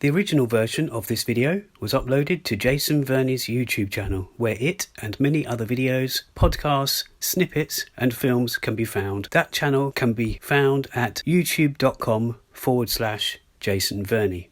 The original version of this video was uploaded to Jason Verney's YouTube channel, where it and many other videos, podcasts, snippets and films can be found. That channel can be found at youtube.com/Jason Verney.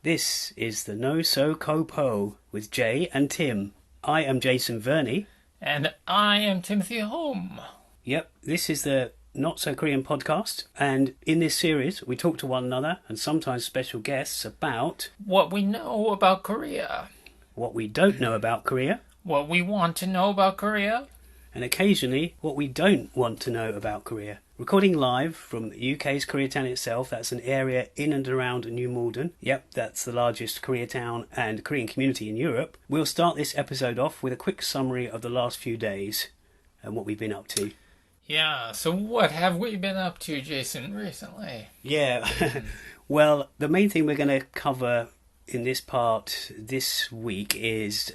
This is the NoSoKoPo with Jay and Tim. I am Jason Verney. And I am Timothy Holm. Yep, this is the Not So Korean podcast. And in this series, we talk to one another and sometimes special guests about what we know about Korea, what we don't know about Korea, what we want to know about Korea, and occasionally what we don't want to know about Korea. Recording live from the UK's Koreatown itself. That's an area in and around New Malden. Yep, that's the largest Koreatown and Korean community in Europe. We'll start this episode off with a quick summary of the last few days and what we've been up to. Yeah, so what have we been up to, Jason, recently? Yeah, well, the main thing we're going to cover in this part this week is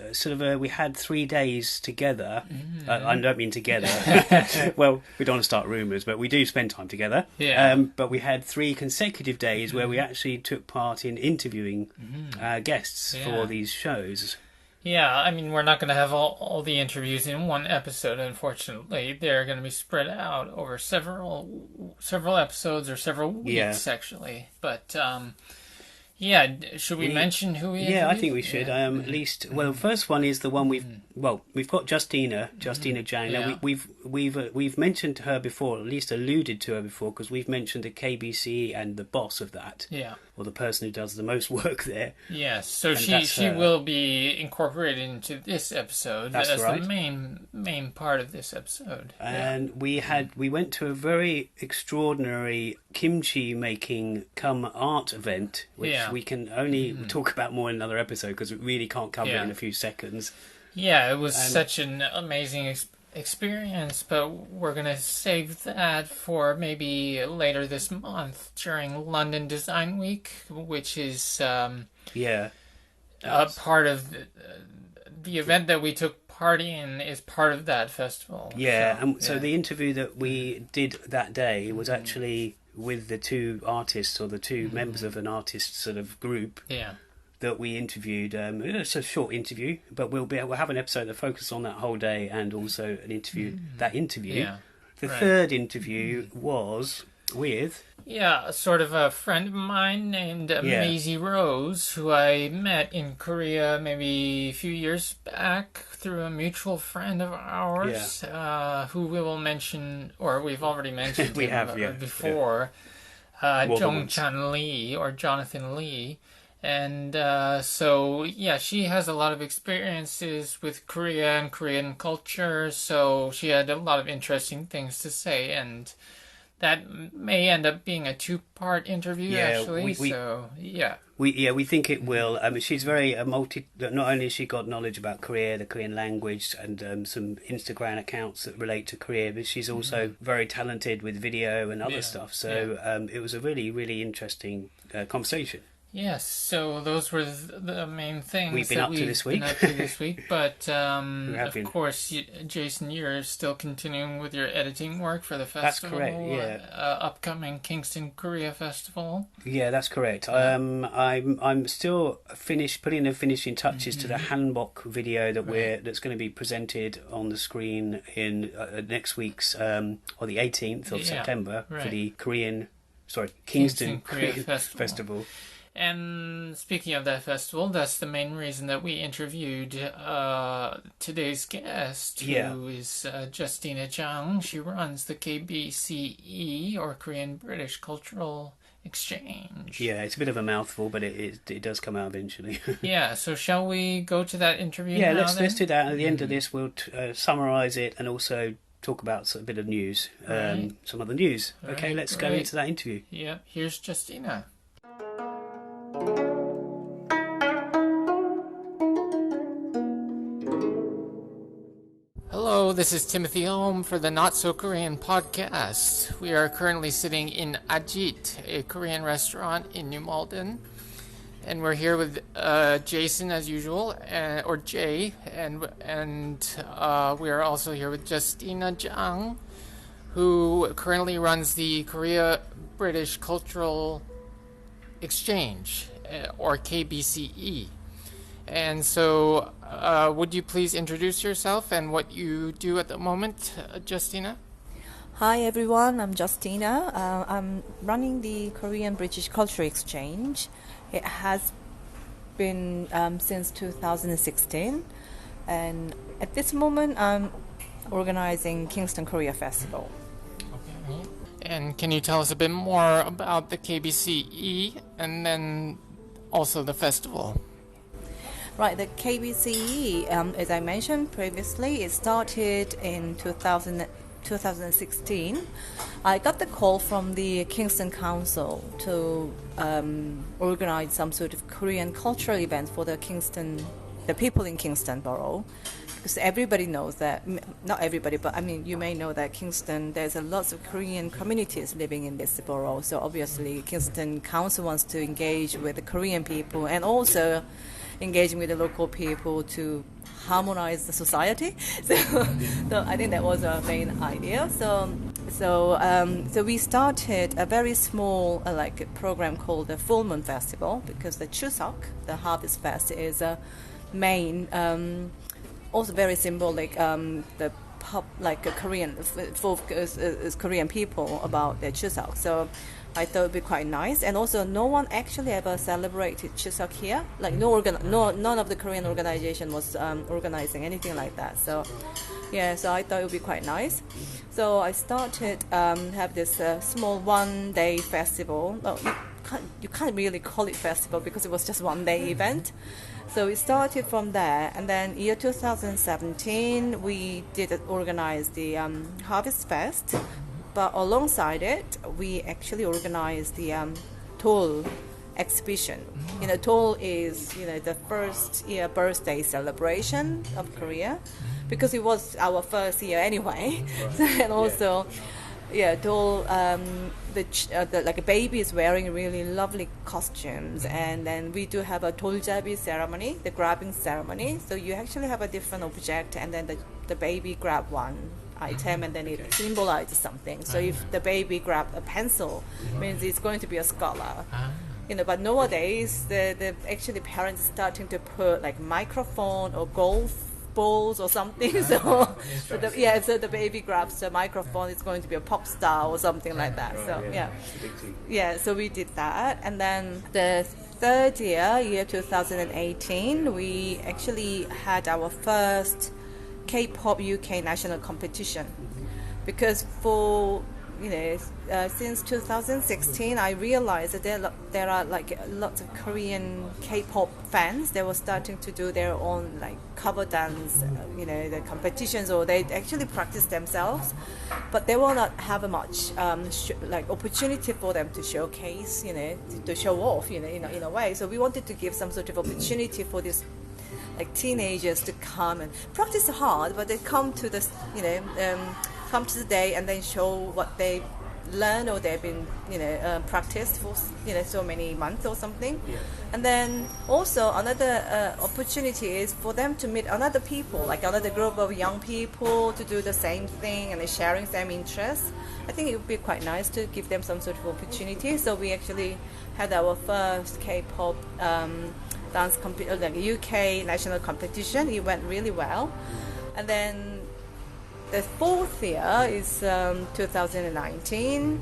we had 3 days together. I don't mean together. Well, we don't want to start rumours, but we do spend time together. Yeah. But we had 3 consecutive days where we actually took part in interviewing guests for these shows. Yeah, I mean, we're not going to have all the interviews in one episode, unfortunately. They're going to be spread out over several episodes or several weeks, actually. But yeah, should we mention who we interviewed? Yeah, I think we should. At least, well, the first one is the one we've got Justina Jang. Now we've mentioned her before, at least alluded to her before, because we've mentioned the KBCE and the boss of that. Yeah. Or the person who does the most work there. Yes, so she will be incorporated into this episode. That's right. The main part of this episode. And we went to a very extraordinary Kimchi-come-Art event, which we can only talk about more in another episode because we really can't cover it in a few seconds. Yeah, it was such an amazing experience, but we're going to save that for maybe later this month during London Design Week, which is part of the event that we took part in is part of that festival. Yeah, so the interview that we did that day was actually with the 2 artists or the 2 members of an artist sort of group. Yeah. That we interviewed. It's a short interview, but we'll have an episode that focuses on that whole day and also an interview. Yeah. The third interview was with sort of a friend of mine named Maisie Rose, who I met in Korea maybe a few years back through a mutual friend of ours, who we will mention, or we've already mentioned before, Jong-chan Lee or Jonathan Lee. And she has a lot of experiences with Korea and Korean culture, so she had a lot of interesting things to say, and that may end up being a 2-part interview, actually. We think it will. She's very not only has she got knowledge about Korea, the Korean language, and some Instagram accounts that relate to Korea, but she's also very talented with video and other stuff. So it was a really, really interesting conversation. Yes, so those were the main things we've been up to this week. But of course, Jason, you're still continuing with your editing work for the festival. That's correct. Yeah, upcoming Kingston Korean Festival. Yeah, that's correct. I'm still putting the finishing touches to the hanbok video that's going to be presented on the screen in next week's or the 18th of September for the Kingston Korean Festival. And speaking of that festival, that's the main reason that we interviewed today's guest, who is Justina Jang. She runs the KBCE, or Korean British Cultural Exchange. Yeah, it's a bit of a mouthful, but it does come out eventually. Yeah, so shall we go to that interview now? Yeah, let's do that. At the end of this, we'll summarise it and also talk about a bit of news, some other news. Okay, let's go into that interview. Yeah, here's Justina. Hello, this is Timothy Holm for the Not So Korean podcast. We are currently sitting in Ajit, a Korean restaurant in New Malden. And we're here with Jason as usual, or Jay, and we are also here with Justina Jang, who currently runs the Korea-British Cultural Exchange, or KBCE. And so, would you please introduce yourself and what you do at the moment, Justina? Hi everyone, I'm Justina. I'm running the Korean British Cultural Exchange. It has been since 2016, and at this moment I'm organizing Kingston Korean Festival. Okay. And can you tell us a bit more about the KBCE and then also the festival? Right, the KBCE, as I mentioned previously, it started in 2016. I got the call from the Kingston Council to organize some sort of Korean cultural event for the people in Kingston Borough. Because everybody knows that, not everybody, but I mean, you may know that Kingston, there's a lots of Korean communities living in this borough. So obviously, Kingston Council wants to engage with the Korean people and also engaging with the local people to harmonize the society. So I think that was our main idea. So we started a very small a program called the Full Moon Festival, because the Chuseok, the Harvest Fest, is a main, also very symbolic. The pop like a Korean is Korean people about their Chuseok. So I thought it'd be quite nice, and also no one actually ever celebrated Chuseok here. Like none of the Korean organization was organizing anything like that. So yeah, so I thought it would be quite nice. So I started have this small one-day festival. Well, you can't really call it festival because it was just one-day event. So we started from there, and then year 2017 we did organize the Harvest Fest. But alongside it, we actually organized the Toll exhibition. You know, Toll is the first year birthday celebration of Korea, because it was our first year anyway. And also, Toll, like a baby is wearing really lovely costumes, and then we do have a doljabi ceremony, the grabbing ceremony. So you actually have a different object, and then the baby grab one item, and then it symbolizes something. So if the baby grabbed a pencil, means it's going to be a scholar. But nowadays the actually parents starting to put like microphone or golf balls or something. So the baby grabs the microphone, it's going to be a pop star or something like that. So we did that, and then the third year 2018, we actually had our first K-pop UK national competition, because for since 2016 I realized that there are like lots of Korean K-pop fans. They were starting to do their own like cover dance, the competitions, or they actually practice themselves, but they will not have a much opportunity for them to showcase, to show off, in a way. So we wanted to give some sort of opportunity for this like teenagers to come and practice hard, but they come to this, come to the day and then show what they learned or they've been, practiced for, so many months or something. And then also another opportunity is for them to meet another people, like another group of young people to do the same thing and sharing same interests. I think it would be quite nice to give them some sort of opportunity. So we actually had our first K-pop dance like UK national competition. It went really well. And then the fourth year is 2019.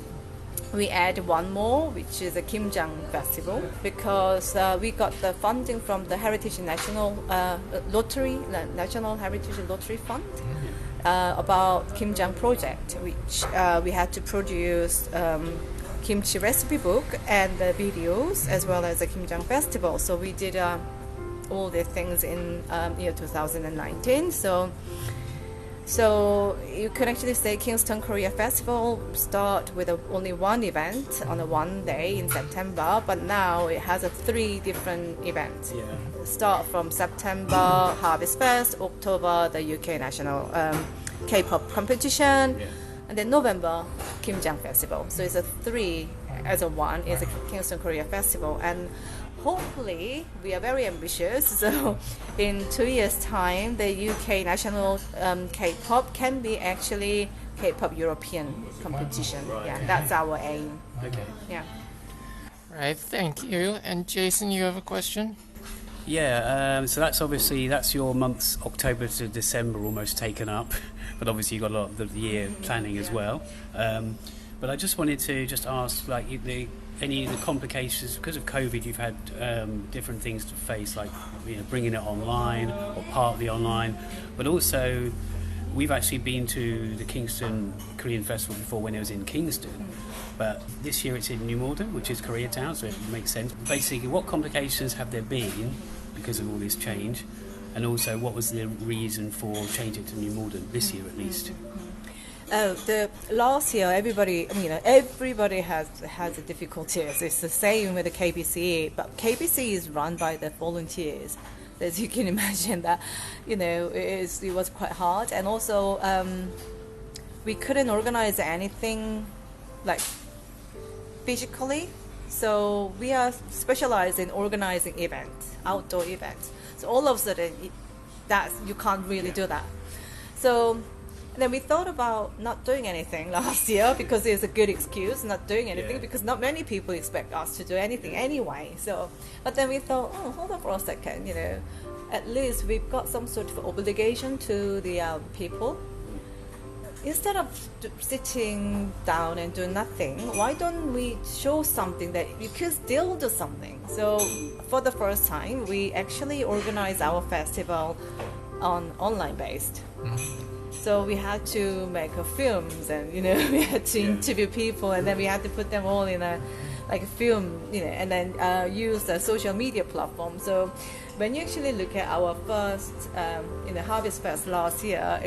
We add one more, which is a KIMJANG festival, because we got the funding from the Heritage National National Heritage Lottery Fund about KIMJANG project, which we had to produce kimchi recipe book and the videos, as well as the KIMJANG festival. So we did all the things in year 2019. So you could actually say Kingston Korean Festival start with only one event on a one day in September, but now it has 3 different events. Start from September Harvest Fest, October the UK National K-pop competition, and then November KIMJANG Festival. So it's a 3 as a 1 is a Kingston Korean Festival, and hopefully we are very ambitious. So in 2 years' time, the UK national K-pop can be actually K-pop European competition. Yeah, that's our aim. Okay. Yeah. Right, thank you. And Jason, you have a question? Yeah, so that's your months October to December almost taken up, but obviously you've got a lot of the year planning as well. But I just wanted to just ask, like, any of the complications because of COVID. You've had different things to face, like bringing it online or partly online, but also we've actually been to the Kingston Korean Festival before when it was in Kingston. But this year it's in New Malden, which is Koreatown, so it makes sense. Basically, what complications have there been because of all this change? And also, what was the reason for changing to New Malden this year at least? The last year, everybody has the difficulties. It's the same with the KBCE, but KBCE is run by the volunteers. As you can imagine, that it was quite hard, and also we couldn't organize anything like physically, so we are specialized in organizing events, outdoor events. So all of a sudden, you can't really do that. So then we thought about not doing anything last year because it's a good excuse, not doing anything, because not many people expect us to do anything anyway. So, but then we thought, hold on for a second, at least we've got some sort of obligation to the people. Instead of sitting down and doing nothing, why don't we show something that you can still do something? So for the first time, we actually organized our festival on online based. So we had to make films, and we had to interview people, and then we had to put them all in a film, and then use a social media platform. So when you actually look at our first Harvest Fest last year,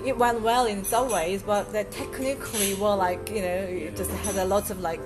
it went well in some ways, but technically, it just had a lot of live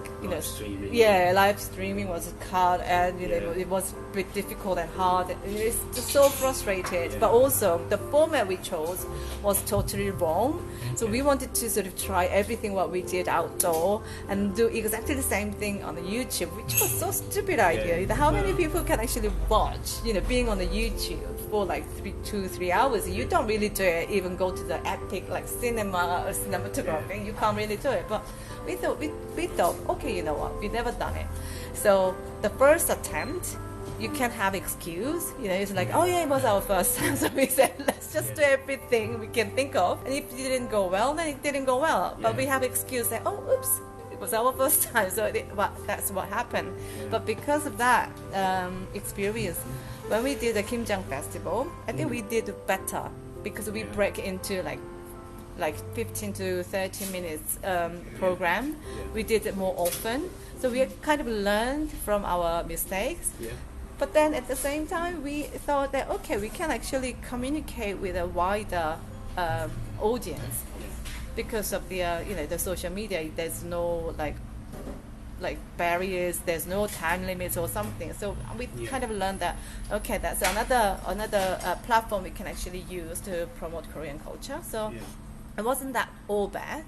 streaming was cut, and it was a bit difficult and hard. It's just so frustrated. But also the format we chose was totally wrong. So we wanted to sort of try everything what we did outdoor and do exactly the same thing on the YouTube, which was so stupid idea. How many people can actually watch, being on the YouTube for 2-3 hours? You don't really do it. Even go to the epic cinema or cinematography, you can't really do it. But we thought, okay, you know what? We've never done it. So the first attempt, you can have excuse. It's it was our first time. So we said, let's just do everything we can think of. And if it didn't go well, then it didn't go well. But we have excuse that, oops, it was our first time. So that's what happened. But because of that experience, when we did the KIMJANG Festival, I think we did better because we break into like 15 to 30 minutes program. We did it more often. So we kind of learned from our mistakes. But then at the same time, we thought that, okay, we can actually communicate with a wider audience because of the social media. There's no like barriers, there's no time limits or something. So we kind of learned that, okay, that's another platform we can actually use to promote Korean culture. So it wasn't that all bad.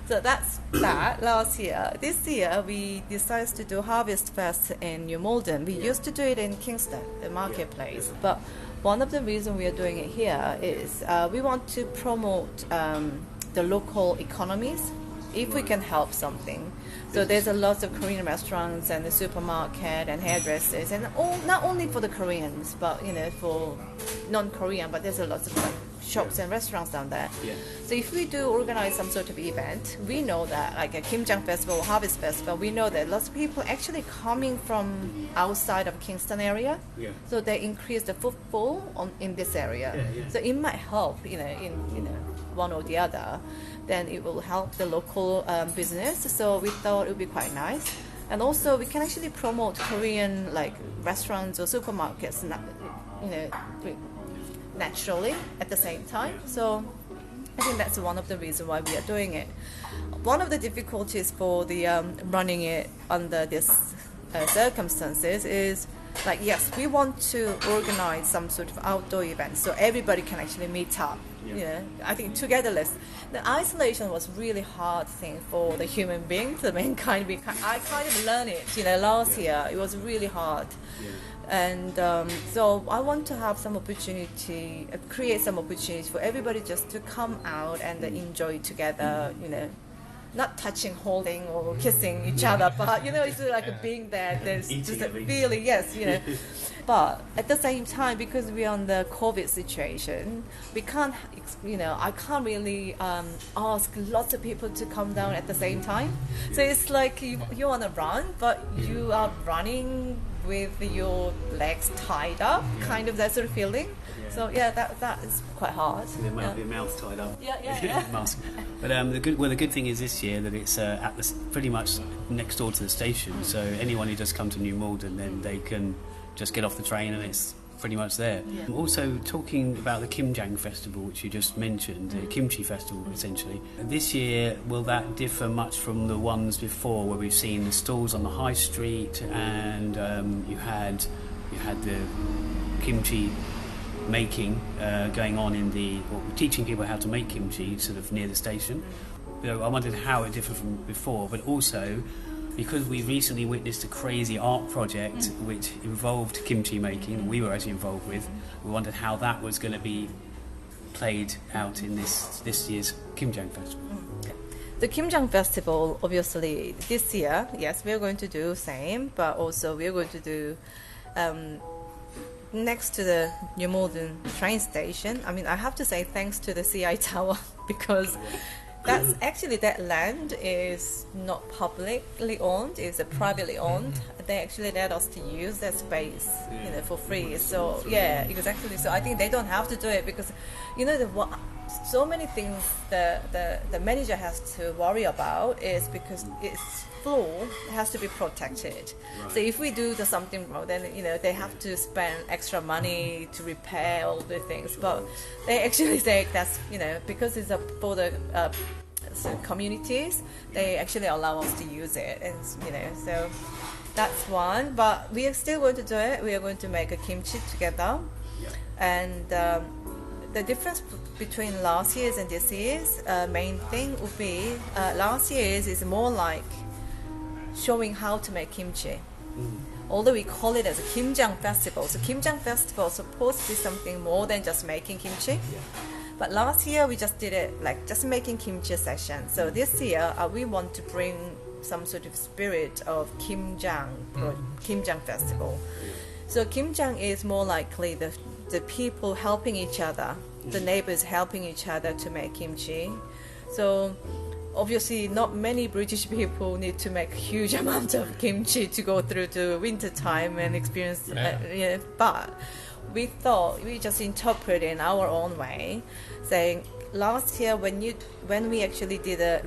So that's that last year. This year we decided to do Harvest Fest in New Malden. We used to do it in Kingston, the marketplace. But one of the reasons we are doing it here is we want to promote the local economies if we can help something. So there's a lot of Korean restaurants and the supermarket and hairdressers, and not only for the Koreans, but for non-Korean, but there's a lot of shops and restaurants down there. So if we do organize some sort of event, we know that like a KIMJANG Festival or Harvest Festival, we know that lots of people actually coming from outside of Kingston area. So they increase the footfall in this area. So it might help, in one or the other. Then it will help the local business. So we thought it would be quite nice. And also we can actually promote Korean restaurants or supermarkets, naturally at the same time. So I think that's one of the reasons why we are doing it. One of the difficulties for the running it under this circumstances is like, yes, we want to organize some sort of outdoor event so everybody can actually meet up. I think togetherness. The isolation was really hard thing for the human being, the mankind. I kind of learned it, last year. It was really hard. And so I want to have some opportunity, create some opportunities for everybody just to come out and enjoy together, not touching, holding, or kissing each other, but it's like being there. There's just a feeling, yes, But at the same time, because we're on the COVID situation, we can't, I can't really ask lots of people to come down at the same time. So it's like you want to run, but you are running with your legs tied up, kind of that sort of feeling. So that is quite hard. So the mouth tied up. Yeah. Mask. But the good thing is this year that it's at pretty much next door to the station. So anyone who does come to New Malden, then they can just get off the train and it's pretty much there. Yeah. Also, talking about the KIMJANG festival, which you just mentioned, the Kimchi Festival, essentially. This year, will that differ much from the ones before, where we've seen the stalls on the high street and you had the kimchi making going on teaching people how to make kimchi sort of near the station? I wondered how it differed from before, but also because we recently witnessed a crazy art project which involved kimchi making, we were actually involved with. We wondered how that was going to be played out in this year's KIMJANG Festival. The KIMJANG Festival, obviously, this year, yes, we're going to do same, but also we're going to do next to the New Malden train station. I mean, I have to say thanks to the CI Tower because that's actually, that land is not publicly owned, it's privately owned. They actually let us to use that space, for free. So exactly. So I think they don't have to do it because, so many things the manager has to worry about is because its floor has to be protected. Right. So if we do something wrong, then they have to spend extra money to repair all the things. But they actually say that's because it's for the communities, they actually allow us to use it, and so that's one. But we are still going to do it. We are going to make a kimchi together, and the difference between last year's and this year's main thing would be last year's is more like showing how to make kimchi. Although we call it as a KIMJANG Festival, so KIMJANG Festival is supposed to be something more than just making kimchi. But last year we just did it like just making kimchi session. So this year we want to bring some sort of spirit of KIMJANG Festival. So KIMJANG is more likely the people helping each other, the neighbors helping each other to make kimchi. So obviously not many British people need to make a huge amount of kimchi to go through to winter time and experience but we thought we just interpret in our own way, saying last year when we actually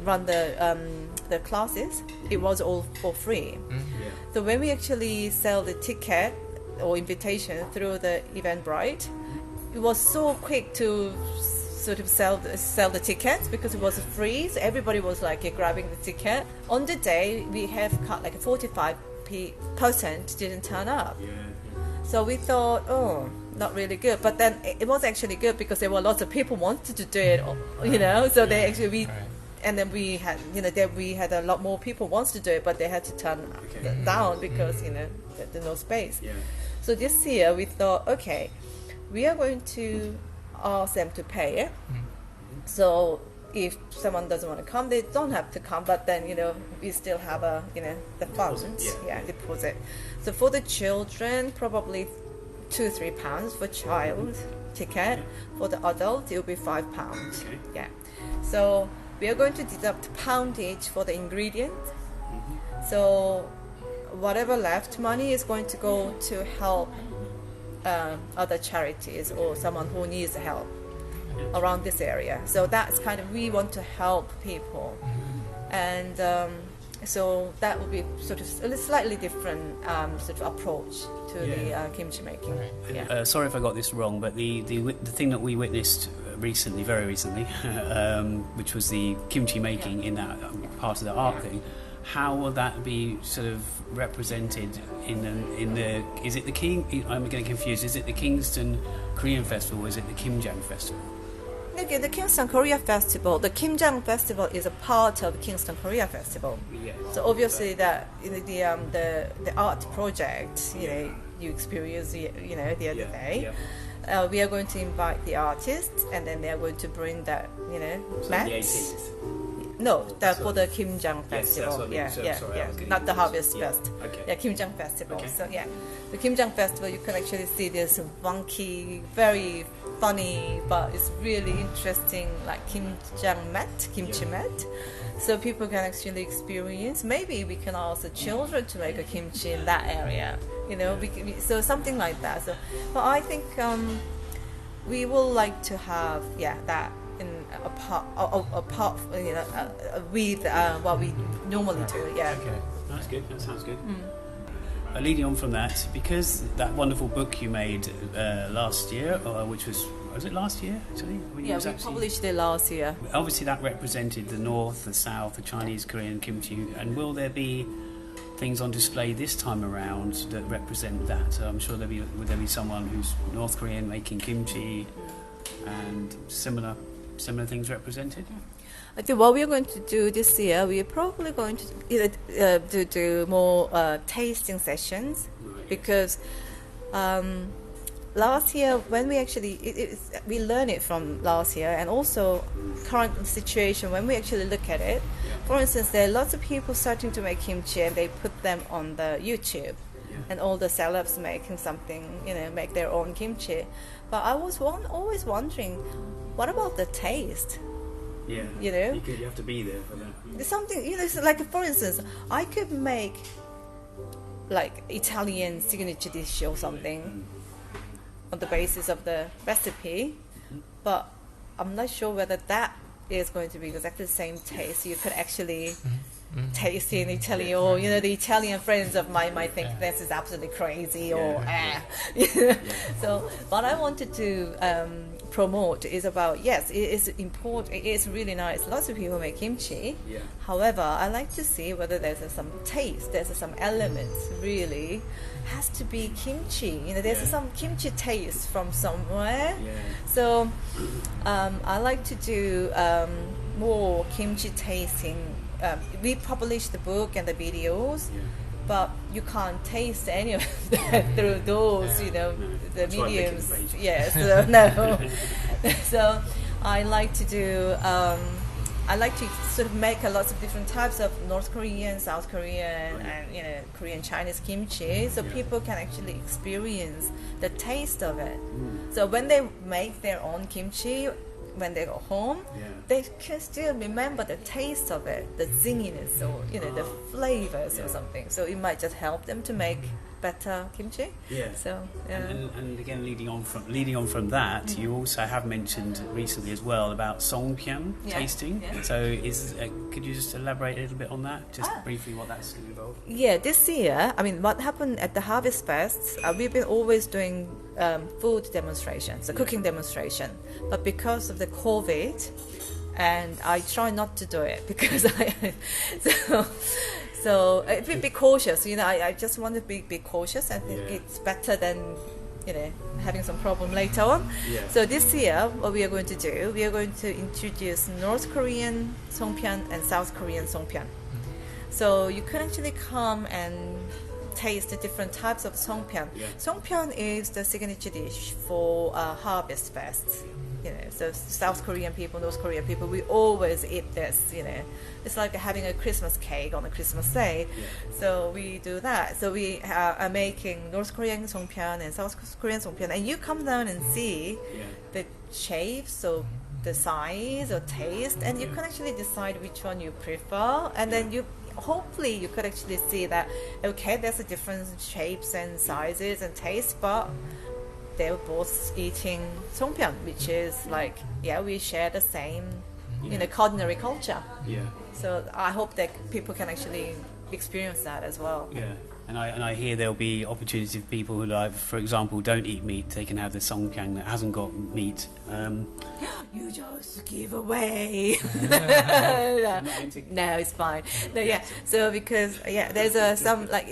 run the classes, it was all for free. So when we actually sell the ticket or invitation through the Eventbrite, it was so quick to sort of sell the tickets because it was free. So everybody was like grabbing the ticket. On the day we have cut like 45% didn't turn up. So we thought, not really good. But then it was actually good because there were lots of people wanted to do it, So they actually and then we had we had a lot more people wants to do it, but they had to turn down because there's no space. So this year we thought, okay, we are going to ask them to pay it. So if someone doesn't want to come, they don't have to come. But then we still have the funds, deposit. So for the children, probably £2-3 for child ticket. For the adult, it will be £5. So we are going to deduct poundage for the ingredients. So whatever left money is going to go to help other charities or someone who needs help around this area. So that's kind of, we want to help people, and so that would be sort of a slightly different sort of approach to the kimchi making. Sorry if I got this wrong, but the thing that we witnessed very recently, which was the kimchi making in that part of the art thing. how will that be sort of represented in the is it the I'm getting confused, is it the Kingston Korean Festival or is it the KIMJANG Festival? Okay, the Kingston Korea Festival, the KIMJANG Festival is a part of Kingston Korea Festival. Yeah. So obviously that the art project, you experienced the other day. Yeah. We are going to invite the artists, and then they are going to bring that So mat. the 18th. No, for the KIMJANG Festival. Yes, that's what I mean. Sorry, Not the Harvest Yeah. Fest. Okay. Yeah, KIMJANG Festival. Okay. So the KIMJANG Festival, you can actually see this funky, very funny, but it's really interesting, like KIMJANG mat, kimchi mat. So people can actually experience. Maybe we can ask children to make a kimchi in that area. So something like that. So, but I think we will like to have that in apart with what we normally do. Yeah. Okay, that's good. That sounds good. Leading on from that, because that wonderful book you made last year, which was it last year actually? We published it last year. Obviously, that represented the North, the South, the Chinese, Korean kimchi. And will there be things on display this time around that represent that? I'm sure would there be someone who's North Korean making kimchi and similar things represented? I think what we're going to do this year, we're probably going to do more tasting sessions, because last year when we actually we learned it from last year, and also current situation when we actually look at it. For instance, there are lots of people starting to make kimchi and they put them on the YouTube, and all the celebs making something, make their own kimchi. But I was always wondering, what about the taste? Yeah, you have to be there for that. There's something, it's like, for instance, I could make like Italian signature dish or something on the basis of the recipe, but I'm not sure whether that is going to be exactly the same taste. You could actually taste in Italy, or the Italian friends of mine might think this is absolutely crazy, or So what I wanted to promote is about, yes, it is important, it is really nice, lots of people make kimchi. However, I like to see whether there's some taste, there's some elements really has to be kimchi, there's some kimchi taste from somewhere. So I like to do more kimchi tasting. We publish the book and the videos, but you can't taste any of that through those, the mediums. Yes, no. So I like to do. I like to sort of make a lot of different types of North Korean, South Korean, and Korean Chinese kimchi, so people can actually experience the taste of it. So when they make their own kimchi, when they go home, they can still remember the taste of it, the zinginess, or the flavors or something. So it might just help them to make better kimchi. So and again, leading on from that, you also have mentioned recently as well about songpyeon tasting. So could you just elaborate a little bit on that, just briefly, what that's going to involve? Yeah, this year, what happened at the Harvest Fest, we've been always doing food demonstrations, cooking demonstration, but because of the COVID, and I try not to do it because so be cautious. I just want to be cautious. I think it's better than having some problem later on. So this year, what we are going to do, we are going to introduce North Korean songpyeon and South Korean songpyeon. So you can actually come and taste the different types of songpyeon. Songpyeon is the signature dish for Harvest Fest. So South Korean people, North Korean people, we always eat this. It's like having a Christmas cake on a Christmas day. So we do that. So we are making North Korean songpyeon and South Korean songpyeon, and you come down and see the shapes, or the size or taste, and you can actually decide which one you prefer, and then hopefully you could actually see that there's a different shapes and sizes and tastes, but they were both eating songpyeon, which is like we share the same culinary culture. So I hope that people can actually experience that as well. And I hear there'll be opportunity for people who, like, for example, don't eat meat. They can have the songpyeong that hasn't got meat. You just give away. No, it's fine. No, yeah. So because there's some like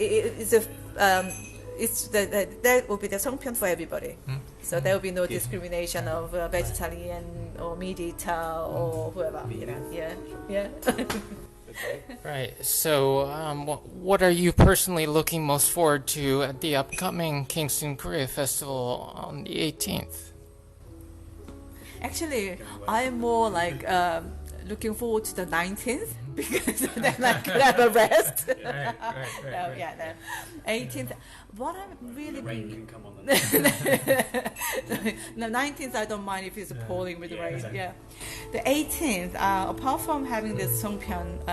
there will be the songpyeong for everybody. So there will be no discrimination of vegetarian or meat eater or whoever. You know. Yeah. Right. So, what are you personally looking most forward to at the upcoming Kingston Korea Festival on the 18th? Actually, I'm more like looking forward to the 19th because then I could have a rest. Right. No, 18th. What I'm really Rain can come on no, 19th I don't mind if it's pouring with rain. Exactly. Yeah, the 18th. Apart from having this songpyeong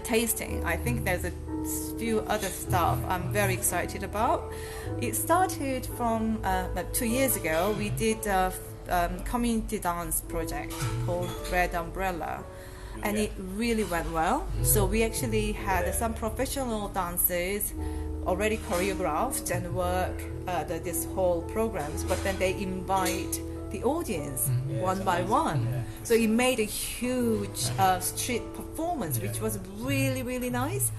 tasting, I think there's a few other stuff I'm very excited about. It started from like 2 years ago. We did a community dance project called Red Umbrella. And it really went well. So we actually had some professional dancers already choreographed and work this whole programs, but then they invite the audience one by one. So it made a huge street performance, which was really, really nice.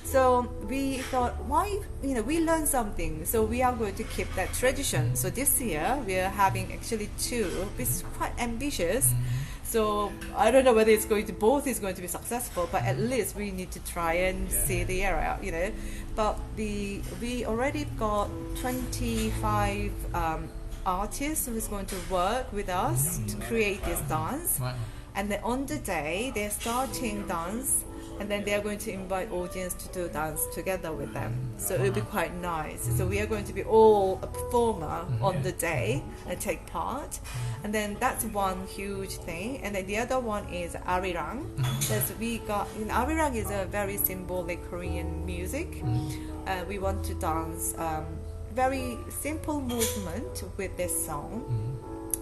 So we thought, why, we learned something, so we are going to keep that tradition. So this year we are having actually 2, which is quite ambitious. So I don't know whether both is going to be successful, but at least we need to try and see the area, But we already got 25 artists who's going to work with us to create this dance. Wow. And then on the day they're starting dance, and then they are going to invite audience to do dance together with them. So it'll be quite nice. So we are going to be all a performer on the day and take part. And then that's one huge thing. And then the other one is arirang. Arirang is a very symbolic Korean music. We want to dance very simple movement with this song.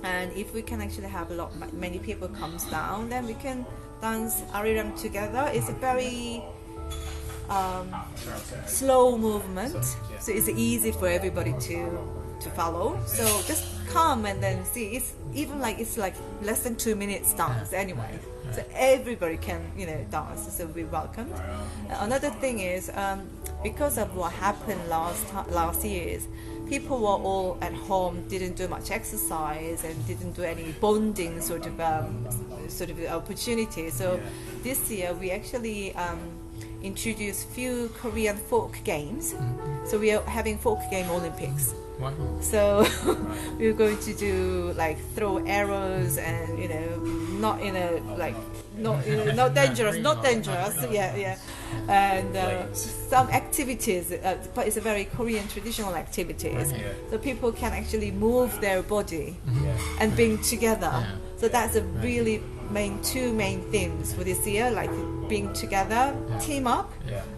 And if we can actually have many people comes down, then we can dance arirang together. It's a very slow movement, so it's easy for everybody to follow. So just come and then see. It's like less than 2 minutes dance anyway. So everybody can dance. So we welcome. Another thing is because of what happened last year, people were all at home, didn't do much exercise and didn't do any bonding sort of opportunity. So this year we actually introduced few Korean folk games. So we are having folk game Olympics. Wow. So we're going to do like throw arrows and not dangerous. Yeah. And some activities, but it's a very Korean traditional activities. So people can actually move their body and being together. So that's a really two main themes for this year, like being together, team up,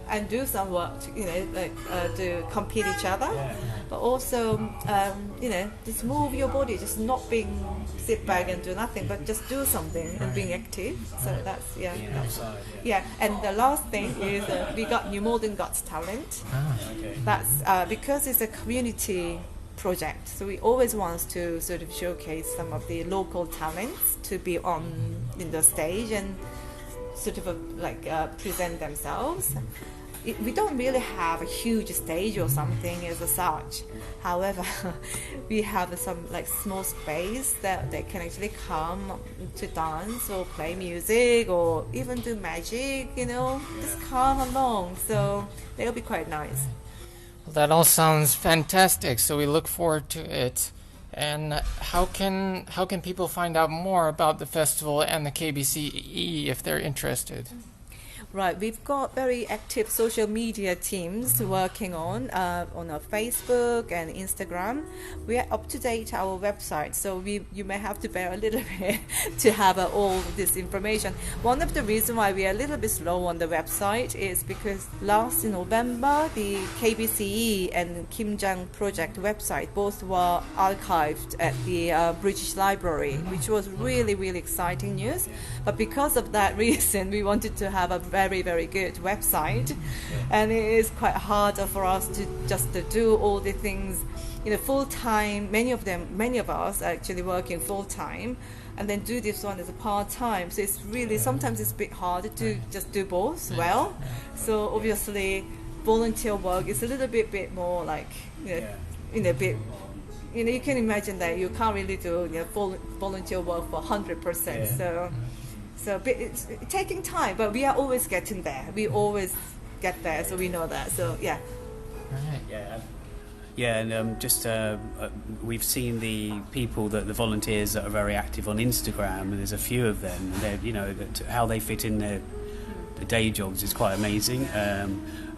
and do some work, to compete each other. But also, just move your body, just not sit back and do nothing, but just do something and being active. So that's And the last thing is we got Malden Got Talent. That's because it's a community project, so we always want to sort of showcase some of the local talents to be in the stage and sort of present themselves. We don't really have a huge stage or something as such. However, we have some small space that they can actually come to dance or play music or even do magic, just come along. So it'll be quite nice. Well, that all sounds fantastic, so we look forward to it. And how can people find out more about the festival and the KBCE if they're interested? Right, we've got very active social media teams working on our Facebook and Instagram. We are up to date our website, so you may have to bear a little bit to have all this information. One of the reasons why we are a little bit slow on the website is because last November, the KBCE and KIMJANG project website both were archived at the British Library, which was really, really exciting news. But because of that reason, we wanted to have a very, very good website, and it is quite hard for us to just to do all the things, full time. Many of us are actually working full time, and then do this one as a part time. So it's really sometimes it's a bit hard to just do both well. So obviously, volunteer work is a little bit more like bit. You can imagine that you can't really do volunteer work for 100%. So it's taking time, but we are always getting there. We always get there, so we know that. So yeah. Right. Yeah, and we've seen the people the volunteers that are very active on Instagram, and there's a few of them. And how they fit in their day jobs is quite amazing.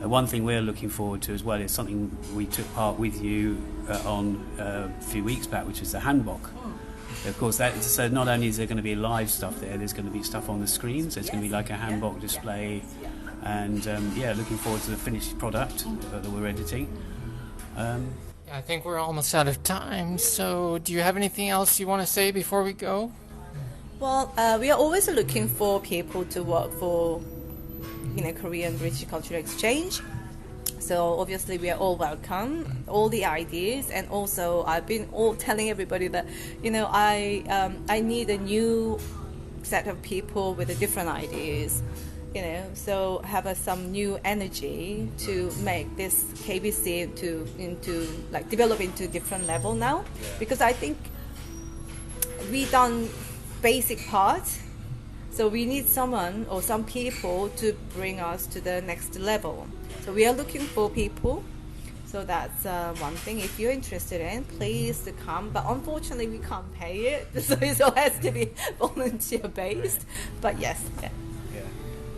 One thing we're looking forward to as well is something we took part with you on a few weeks back, which is the hanbok. Of course, so not only is there going to be live stuff there's going to be stuff on the screens. There's going to be like a hanbok display, and looking forward to the finished product that we're editing. I think we're almost out of time. So, do you have anything else you want to say before we go? Well, we are always looking for people to work for Korean British Cultural Exchange. So obviously we are all welcome, all the ideas, and also I've been telling everybody that I need a new set of people with different ideas, so have some new energy to make this KBC into like develop into different level now, because I think we done basic part. So we need someone or some people to bring us to the next level. So we are looking for people. So that's one thing. If you're interested in, please come. But unfortunately, we can't pay it. So it all has to be volunteer based. But yes. Yeah.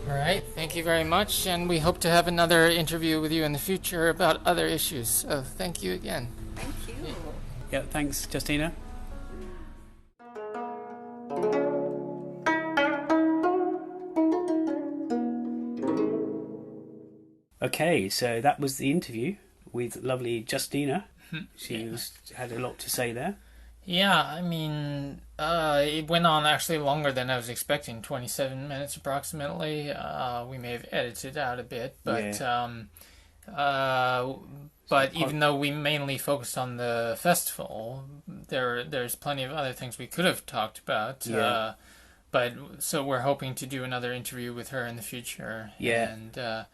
All right. Thank you very much. And we hope to have another interview with you in the future about other issues. So thank you again. Thank you. Yeah, thanks, Justina. Okay, so that was the interview with lovely Justina. She had a lot to say there. Yeah, I mean, it went on actually longer than I was expecting, 27 minutes approximately. We may have edited out a bit, but but even though we mainly focused on the festival, there's plenty of other things we could have talked about. But so we're hoping to do another interview with her in the future. Yeah. And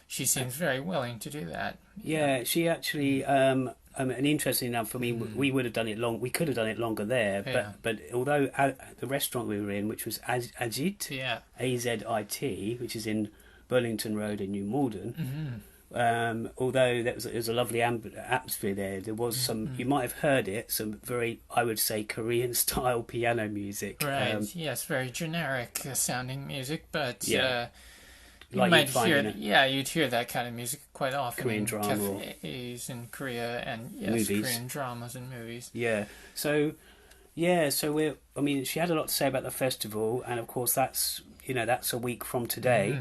she seems very willing to do that. Yeah, she actually, and interesting enough for me, we would have done it we could have done it longer there, but although the restaurant we were in, which was Azit, AZIT, which is in Burlington Road in New Malden, although there was a lovely atmosphere there was some, you might have heard it, some very, I would say, Korean style piano music. Right, yes, very generic sounding music, but you like might hear, you'd hear that kind of music quite often Korean in drama cafes in Korea, and movies. Korean dramas and movies. Yeah, so she had a lot to say about the festival, and of course that's a week from today.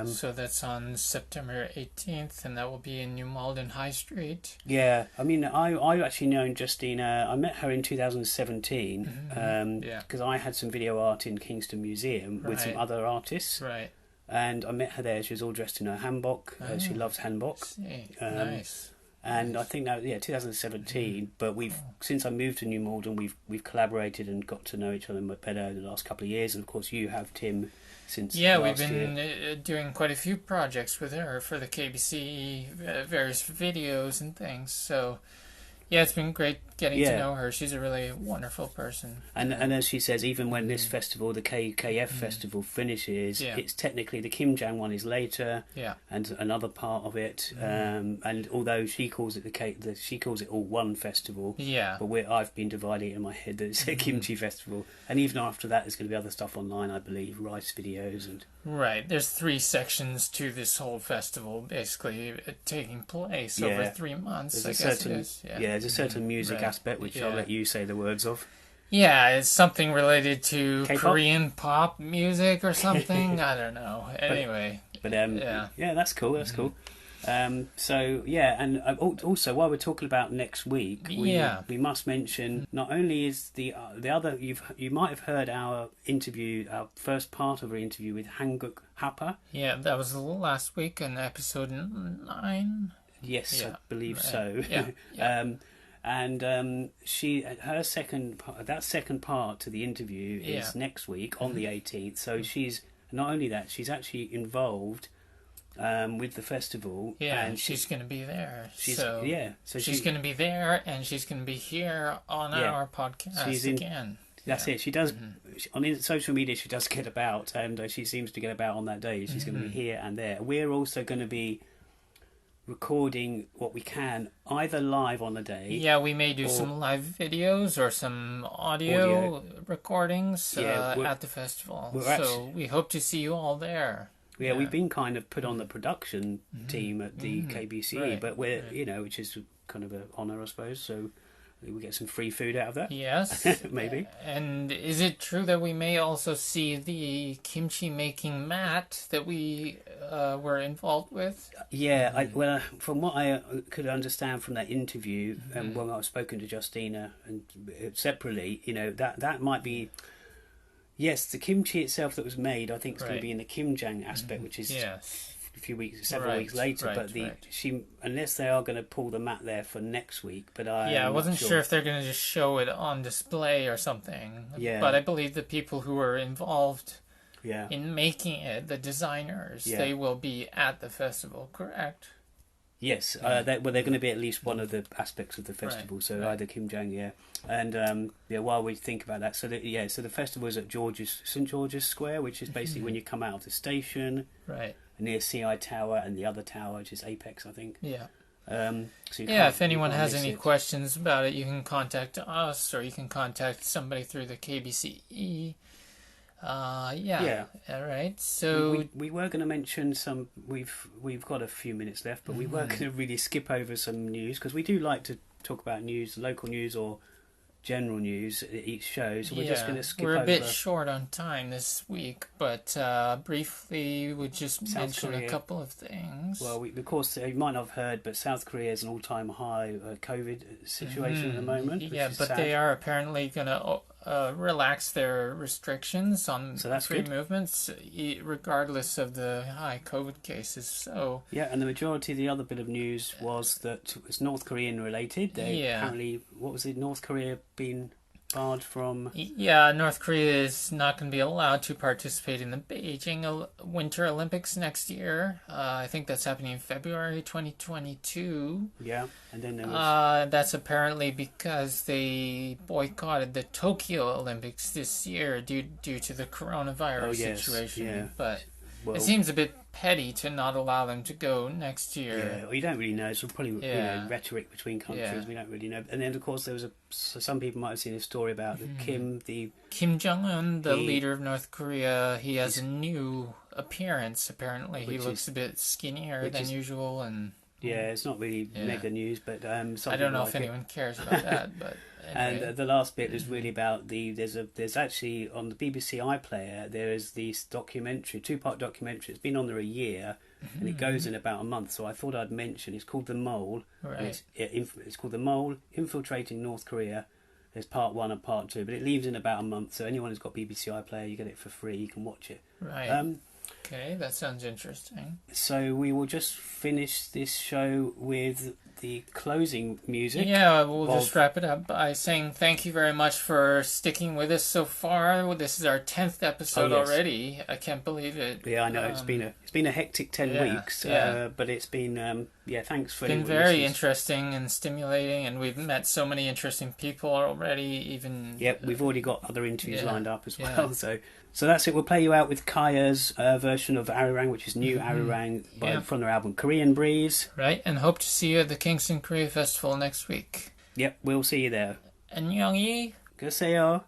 So that's on September 18th, and that will be in New Malden High Street. Yeah, I mean, I've actually known Justina. I met her in 2017 because I had some video art in Kingston Museum with some other artists. Right. And I met her there. She was all dressed in her hanbok. She loves hanbok. Nice. And I think that 2017. But since I moved to New Malden, we've collaborated and got to know each other better the last couple of years. And of course, you have Tim since we've been doing quite a few projects with her for the KBCE, various videos and things. So yeah, it's been great getting to know her. She's a really wonderful person. And as she says, even when this festival, the KKF festival, finishes, it's technically the KIMJANG one is later, and another part of it. And although she calls it she calls it all one festival, but I've been dividing it in my head that it's a Kimchi festival. And even after that, there's going to be other stuff online, I believe, rice videos and. Right, there's 3 sections to this whole festival, basically taking place over 3 months. There's there's a certain music aspect which I'll let you say the words of. Yeah, it's something related to K-pop? Korean pop music or something. I don't know. Anyway, but that's cool. That's cool. So yeah, and also while we're talking about next week, we must mention not only is the other you might have heard our first part of our interview with Hanguk Hapa. Yeah, that was last week in episode 9. Yes, yeah, I believe right. so. Yeah. And her second part to the interview is next week on the 18th. So she's not only that, she's actually involved with the festival. Yeah, and she's going to be there. So she's going to be there, and she's going to be here on our podcast again. That's it. She does on social media. She does get about, and she seems to get about on that day. She's going to be here and there. We're also going to be recording what we can, either live on the day. Yeah, we may do some live videos or some audio recordings at the festival. So we hope to see you all there. Yeah, we've been kind of put on the production team at the KBCE, but we're which is kind of an honour, I suppose. So we get some free food out of that. Yes, maybe. And is it true that we may also see the kimchi making mat that we were involved with? Yeah, from what I could understand from that interview, and when I've spoken to Justina and separately, that might be. Yes, the kimchi itself that was made, I think, is going to be in the KIMJANG aspect, which is several weeks later. But unless they are going to pull the mat there for next week, but I wasn't sure if they're going to just show it on display or something. Yeah, but I believe the people who were involved in making it, the designers, they will be at the festival, correct? Yes, they're going to be at least one of the aspects of the festival. So either KIMJANG, and while we think about that, so the festival is at St George's Square, which is basically when you come out of the station, near CI Tower and the other tower, which is Apex, I think. Yeah. So if anyone has any questions about it, you can contact us, or you can contact somebody through the KBCE. All right. So we were going to mention some. We've got a few minutes left, but we were going to really skip over some news because we do like to talk about news, local news or general news at each show. So we're just going to skip over. We're a bit short on time this week, but briefly we'll just mention a couple of things. Well, of course, you might not have heard, but South Korea is an all-time high COVID situation at the moment. Yeah, but sad. They are apparently going to relax their restrictions on free movements, regardless of the high COVID cases. So and the majority of the other bit of news was that it's North Korean related. They apparently, what was it? North Korea being barred from. North Korea is not going to be allowed to participate in the Beijing Winter Olympics next year. I think that's happening in February 2022. Yeah, and then there was... that's apparently because they boycotted the Tokyo Olympics this year due to the coronavirus situation. Yeah. But it seems a bit petty to not allow them to go next year. Yeah, well, you don't really know. It's probably rhetoric between countries. We don't really know. And then, of course, there was some people might have seen a story about Kim Jong-un, the leader of North Korea. He has a new appearance. Apparently, he looks a bit skinnier than usual, and it's not really mega news, but I don't know if anyone cares about that, but. Anyway. And the last bit is really about there's actually on the BBC iPlayer there is this documentary, 2-part documentary. It's been on there a year, and it goes in about a month. So I thought I'd mention. It's called The Mole. Right. And it's called The Mole Infiltrating North Korea. There's part 1 and part 2, but it leaves in about a month. So anyone who's got BBC iPlayer, you get it for free. You can watch it. Right. Okay, that sounds interesting. So we will just finish this show with the closing music. Yeah, we'll just wrap it up by saying thank you very much for sticking with us so far. This is our 10th episode already. I can't believe it. Yeah, I know. It's been a hectic 10 weeks, but it's been thanks for. It's been very interesting and stimulating, and we've met so many interesting people already. We've already got other interviews lined up as well. So that's it. We'll play you out with Kaya's version of Arirang, which is new Arirang from their album Korean Breeze. Right, and hope to see you at the Kingston Korean Festival next week. Yep, we'll see you there. 안녕히 계세요.